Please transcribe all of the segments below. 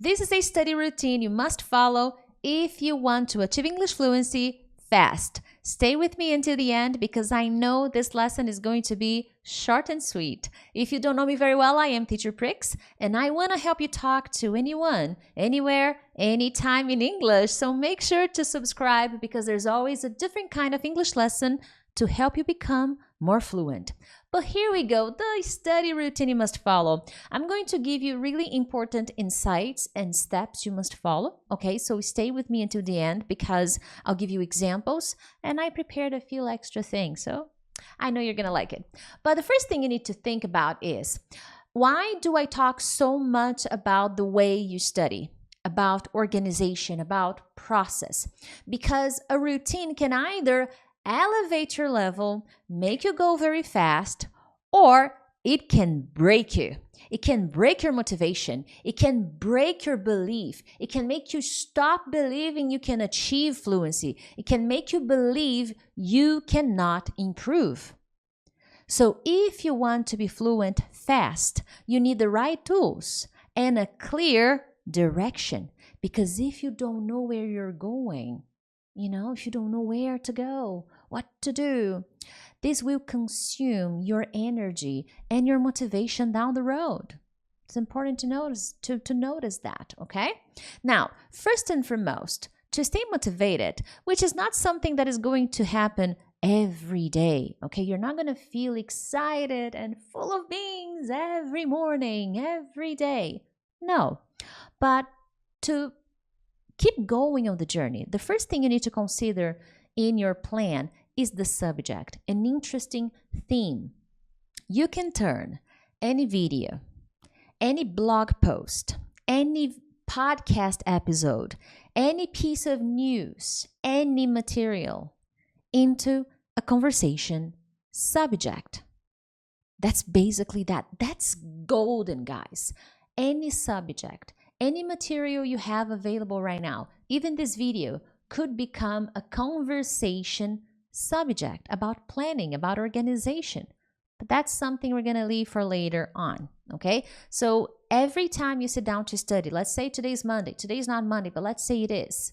This is a study routine you must follow if you want to achieve English fluency fast. Stay with me until the end because I know this lesson is going to be short and sweet. If you don't know me very well, I am Teacher Prix, and I want to help you talk to anyone, anywhere, anytime in English. So make sure to subscribe because there's always a different kind of English lesson to help you become more fluent. But here we go, the study routine you must follow. I'm going to give you really important insights and steps you must follow. Okay, so stay with me until the end because I'll give you examples and I prepared a few extra things. So I know you're gonna like it. But the first thing you need to think about is, why do I talk so much about the way you study? About organization, about process? Because a routine can either elevate your level, make you go very fast, or it can break you. It can break your motivation. It can break your belief. It can make you stop believing you can achieve fluency. It can make you believe you cannot improve. So if you want to be fluent fast, you need the right tools and a clear direction. Because if you don't know where you're going, if you don't know where to go, what to do, this will consume your energy and your motivation down the road. It's important to notice that, okay? Now, first and foremost, to stay motivated, which is not something that is going to happen every day, okay? You're not going to feel excited and full of beans every morning, every day. No, but to keep going on the journey, the first thing you need to consider in your plan is the subject, an interesting theme. You can turn any video, any blog post, any podcast episode, any piece of news, any material into a conversation subject. That's basically that. That's golden, guys. Any subject, any material you have available right now, even this video, could become a conversation subject about planning, about organization. But that's something we're going to leave for later on, okay? So every time you sit down to study, let's say today's Monday. Today's not Monday, but let's say it is.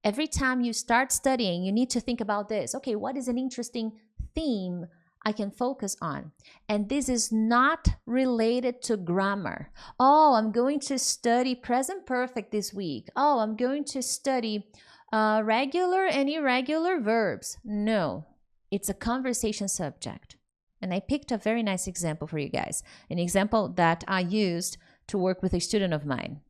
Every time you start studying, you need to think about this. Okay, what is an interesting theme I can focus on? And this is not related to grammar. Oh, I'm going to study present perfect this week. Oh, I'm going to study regular and irregular verbs. No, it's a conversation subject. And I picked a very nice example for you guys. An example that I used to work with a student of mine.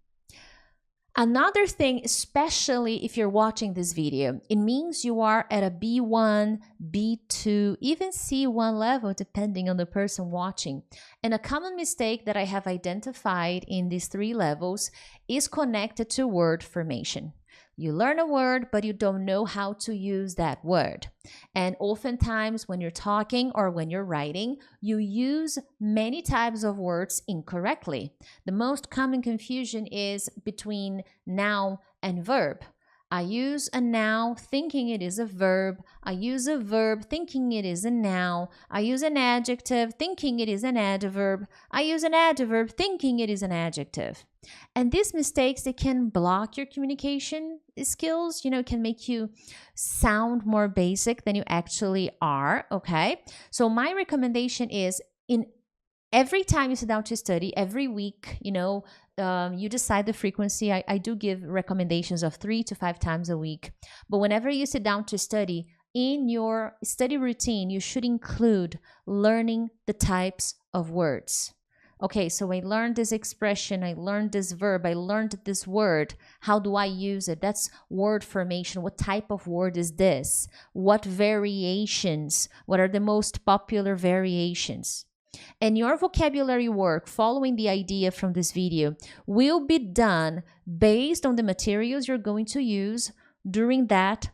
Another thing, especially if you're watching this video, it means you are at a B1, B2, even C1 level, depending on the person watching. And a common mistake that I have identified in these three levels is connected to word formation. You learn a word, but you don't know how to use that word. And oftentimes when you're talking or when you're writing, you use many types of words incorrectly. The most common confusion is between noun and verb. I use a noun thinking it is a verb. I use a verb thinking it is a noun. I use an adjective thinking it is an adverb. I use an adverb thinking it is an adjective. And these mistakes, they can block your communication skills. It can make you sound more basic than you actually are, okay? So my recommendation is, in every time you sit down to study, every week, you decide the frequency. I do give recommendations of 3 to 5 times a week. But whenever you sit down to study, in your study routine, you should include learning the types of words. Okay, so I learned this expression, I learned this verb, I learned this word. How do I use it? That's word formation. What type of word is this? What variations? What are the most popular variations? And your vocabulary work, following the idea from this video, will be done based on the materials you're going to use during that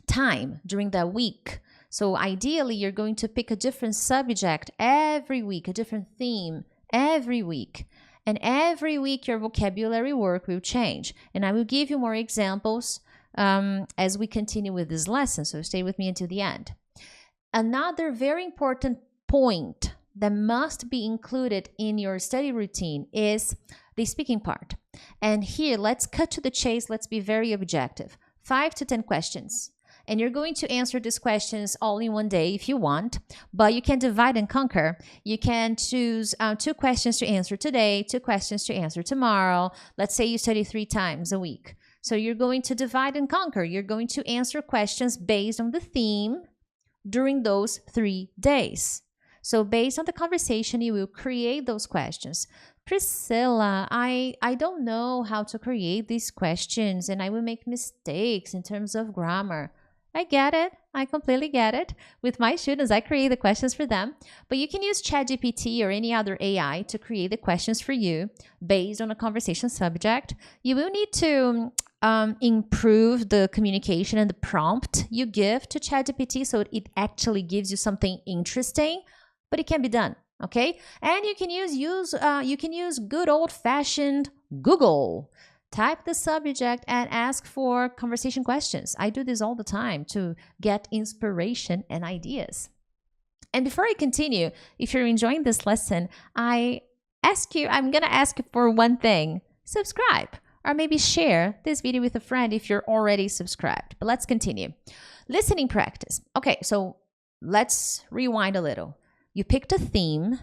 time, during that week. So ideally, you're going to pick a different subject every week, a different theme every week. And every week, your vocabulary work will change. And I will give you more examples as we continue with this lesson. So stay with me until the end. Another very important point that must be included in your study routine is the speaking part. And here, let's cut to the chase. Let's be very objective. 5 to 10 questions. And you're going to answer these questions all in one day if you want, but you can divide and conquer. You can choose 2 questions to answer today, 2 questions to answer tomorrow. Let's say you study 3 times a week. So you're going to divide and conquer. You're going to answer questions based on the theme during those 3 days. So based on the conversation, you will create those questions. Priscilla, I don't know how to create these questions and I will make mistakes in terms of grammar. I get it. I completely get it. With my students, I create the questions for them. But you can use ChatGPT or any other AI to create the questions for you based on a conversation subject. You will need to improve the communication and the prompt you give to ChatGPT so it actually gives you something interesting, but it can be done. Okay, and you can use good old-fashioned Google. Type the subject and ask for conversation questions. I do this all the time to get inspiration and ideas. And before I continue, if you're enjoying this lesson, I'm going to ask you for one thing. Subscribe or maybe share this video with a friend if you're already subscribed. But let's continue. Listening practice. Okay, so let's rewind a little. You picked a theme.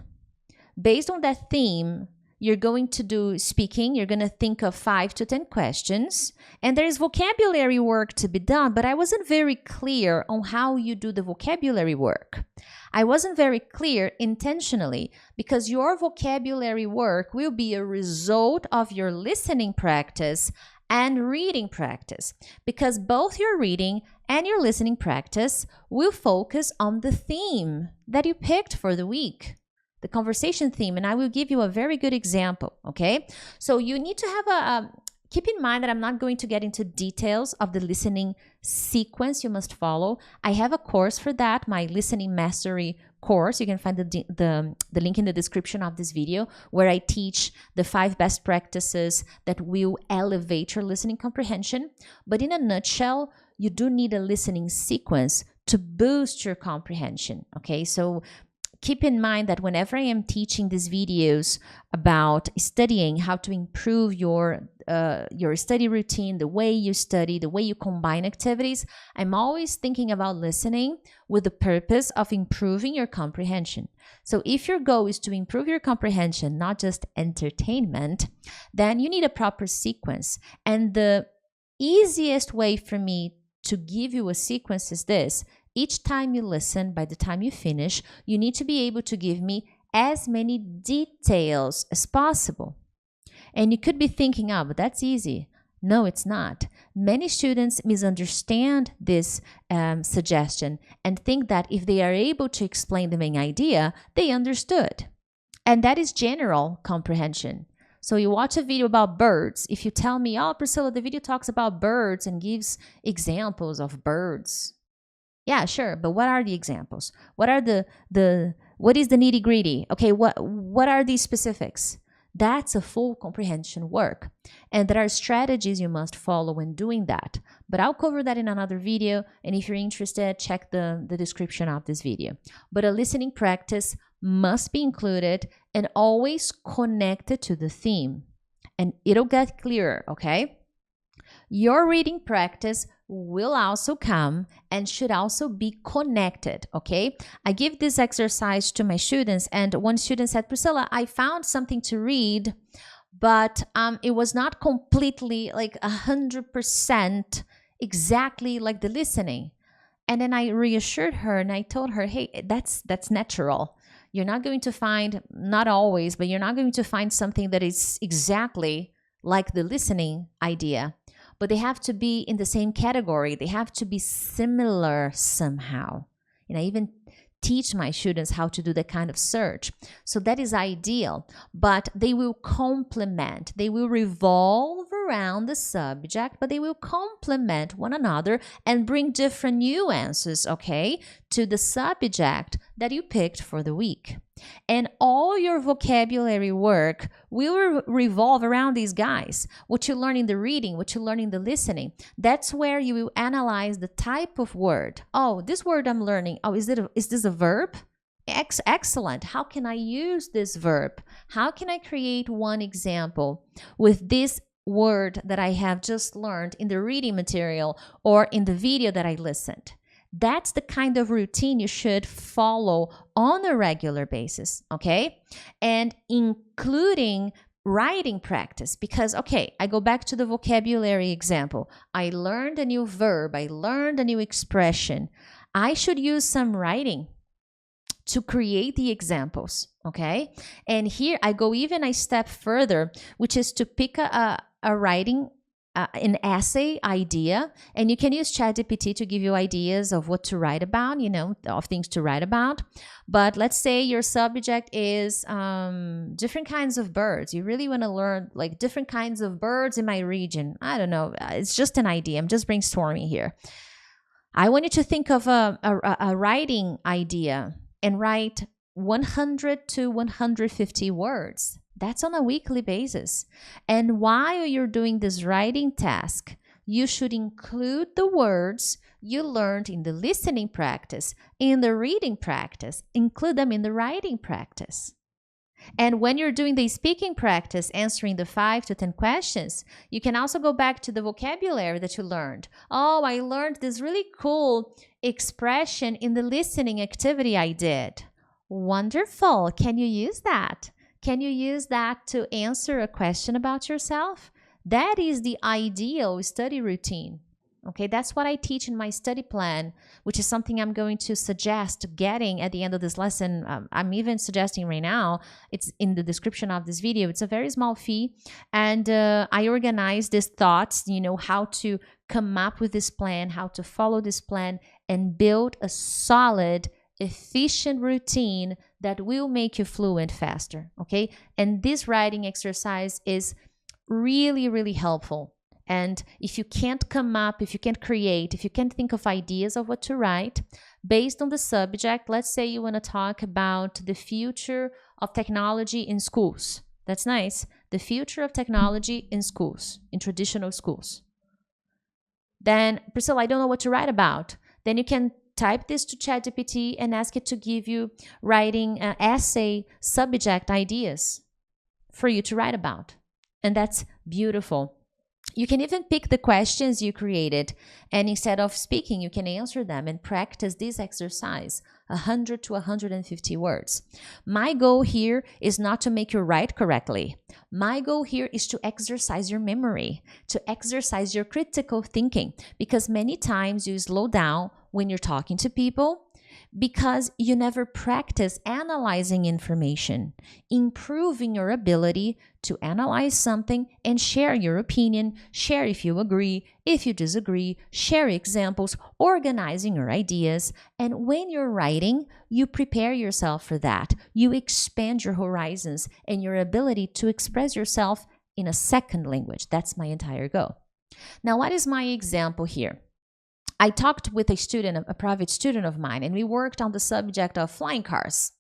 Based on that theme, you're going to do speaking. You're going to think of 5 to 10 questions. And there's vocabulary work to be done, but I wasn't very clear on how you do the vocabulary work. I wasn't very clear intentionally because your vocabulary work will be a result of your listening practice and reading practice, because both your reading and your listening practice will focus on the theme that you picked for the week. The conversation theme, and I will give you a very good example, okay? So you need to have keep in mind that I'm not going to get into details of the listening sequence you must follow. I have a course for that, my listening mastery course. You can find the link in the description of this video where I teach the 5 best practices that will elevate your listening comprehension. But in a nutshell, you do need a listening sequence to boost your comprehension, okay? So keep in mind that whenever I am teaching these videos about studying, how to improve your study routine, the way you study, the way you combine activities, I'm always thinking about listening with the purpose of improving your comprehension. So if your goal is to improve your comprehension, not just entertainment, then you need a proper sequence. And the easiest way for me to give you a sequence is this. Each time you listen, by the time you finish, you need to be able to give me as many details as possible. And you could be thinking, oh, but that's easy. No, it's not. Many students misunderstand this suggestion and think that if they are able to explain the main idea, they understood. And that is general comprehension. So you watch a video about birds. If you tell me, oh, Priscilla, the video talks about birds and gives examples of birds. Yeah, sure, but what are the examples? What are what is the nitty-gritty? Okay, what are these specifics? That's a full comprehension work. And there are strategies you must follow when doing that. But I'll cover that in another video, and if you're interested, check the description of this video. But a listening practice must be included and always connected to the theme. And it'll get clearer, okay? Your reading practice will also come and should also be connected, okay? I give this exercise to my students, and one student said, Priscilla, I found something to read, but it was not completely like 100% exactly like the listening. And then I reassured her and I told her, hey, that's natural. You're not going to find, not always, but you're not going to find something that is exactly like the listening idea. But they have to be in the same category. They have to be similar somehow. And I even teach my students how to do that kind of search. So that is ideal, but they will complement. They will revolve around the subject, but they will complement one another and bring different nuances, okay, to the subject that you picked for the week. And all your vocabulary work will revolve around these guys. What you learn in the reading, what you learn in the listening. That's where you will analyze the type of word. Oh, this word I'm learning. Oh, is this a verb? Excellent. How can I use this verb? How can I create one example with this word that I have just learned in the reading material or in the video that I listened? That's the kind of routine you should follow on a regular basis, okay? And including writing practice, because, okay, I go back to the vocabulary example. I learned a new verb, I learned a new expression. I should use some writing to create the examples, okay? And here I go even a step further, which is to pick a writing, an essay idea, and you can use ChatGPT to give you ideas of what to write about, of things to write about. But let's say your subject is different kinds of birds. You really want to learn like different kinds of birds in my region. I don't know. It's just an idea. I'm just brainstorming here. I want you to think of a writing idea and write 100 to 150 words. That's on a weekly basis. And while you're doing this writing task, you should include the words you learned in the listening practice, in the reading practice, include them in the writing practice. And when you're doing the speaking practice, answering the 5 to 10 questions, you can also go back to the vocabulary that you learned. Oh, I learned this really cool expression in the listening activity I did. Wonderful. Can you use that? Can you use that to answer a question about yourself? That is the ideal study routine. Okay, that's what I teach in my study plan, which is something I'm going to suggest getting at the end of this lesson. I'm even suggesting right now, it's in the description of this video. It's a very small fee. And I organize these thoughts, how to come up with this plan, how to follow this plan, and build a solid, efficient routine that will make you fluent faster. Okay, and this writing exercise is really, really helpful. And if you can't come up, if you can't create, if you can't think of ideas of what to write based on the subject, let's say you want to talk about the future of technology in schools. That's nice. The future of technology in schools, in traditional schools. Then, Priscilla, I don't know what to write about. Then you can type this to ChatGPT and ask it to give you writing essay subject ideas for you to write about. And that's beautiful. You can even pick the questions you created, and instead of speaking, you can answer them and practice this exercise, 100 to 150 words. My goal here is not to make you write correctly. My goal here is to exercise your memory, to exercise your critical thinking, because many times you slow down when you're talking to people because you never practice analyzing information, improving your ability to analyze something and share your opinion, share if you agree, if you disagree, share examples, organizing your ideas. And when you're writing, you prepare yourself for that. You expand your horizons and your ability to express yourself in a second language. That's my entire goal. Now, what is my example here? I talked with a student, a private student of mine, and we worked on the subject of flying cars.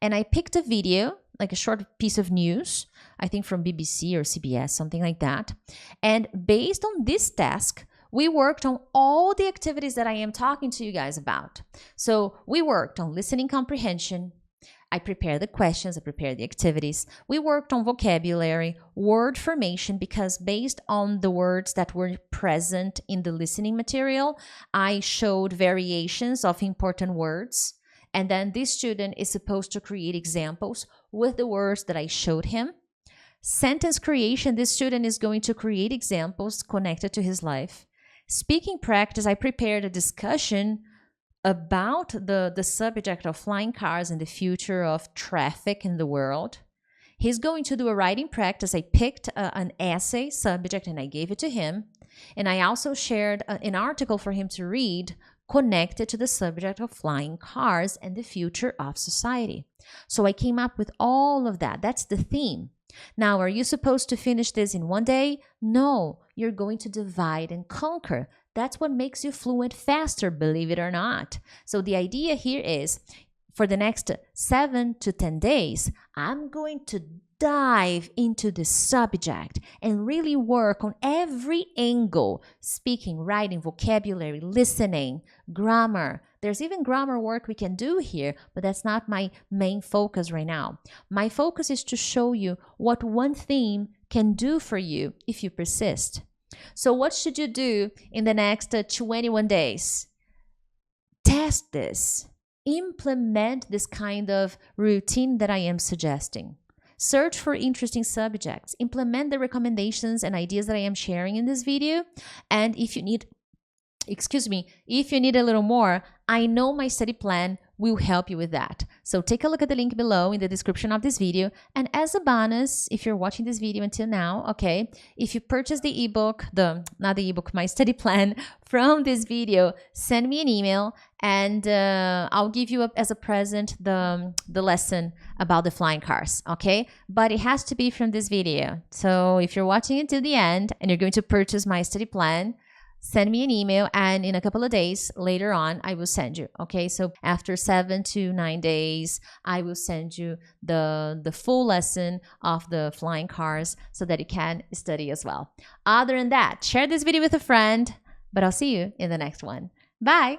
And I picked a video, like a short piece of news, I think from BBC or CBS, something like that. And based on this task, we worked on all the activities that I am talking to you guys about. So we worked on listening comprehension. I prepared the questions, I prepared the activities. We worked on vocabulary, word formation, because based on the words that were present in the listening material, I showed variations of important words. And then this student is supposed to create examples with the words that I showed him. Sentence creation, this student is going to create examples connected to his life. Speaking practice, I prepared a discussion about the subject of flying cars and the future of traffic in the world. He's going to do a writing practice. I picked an essay subject and I gave it to him. And I also shared an article for him to read connected to the subject of flying cars and the future of society. So I came up with all of that. That's the theme. Now, are you supposed to finish this in one day? No, you're going to divide and conquer. That's what makes you fluent faster, believe it or not. So the idea here is, for the next 7 to 10 days, I'm going to dive into the subject and really work on every angle: speaking, writing, vocabulary, listening, grammar, There's even grammar work we can do here, but that's not my main focus right now. My focus is to show you what one theme can do for you if you persist. So what should you do in the next 21 days? Test this. Implement this kind of routine that I am suggesting. Search for interesting subjects. Implement the recommendations and ideas that I am sharing in this video. And if you need if you need a little more, I know my study plan will help you with that. So take a look at the link below in the description of this video. And as a bonus, if you're watching this video until now, okay, if you purchase the ebook, my study plan from this video, send me an email and I'll give you as a present the lesson about the flying cars, okay? But it has to be from this video. So if you're watching until the end and you're going to purchase my study plan, send me an email, and in a couple of days later on, I will send you. Okay, so after 7 to 9 days, I will send you the full lesson of the flying cars so that you can study as well. Other than that, share this video with a friend, but I'll see you in the next one. Bye.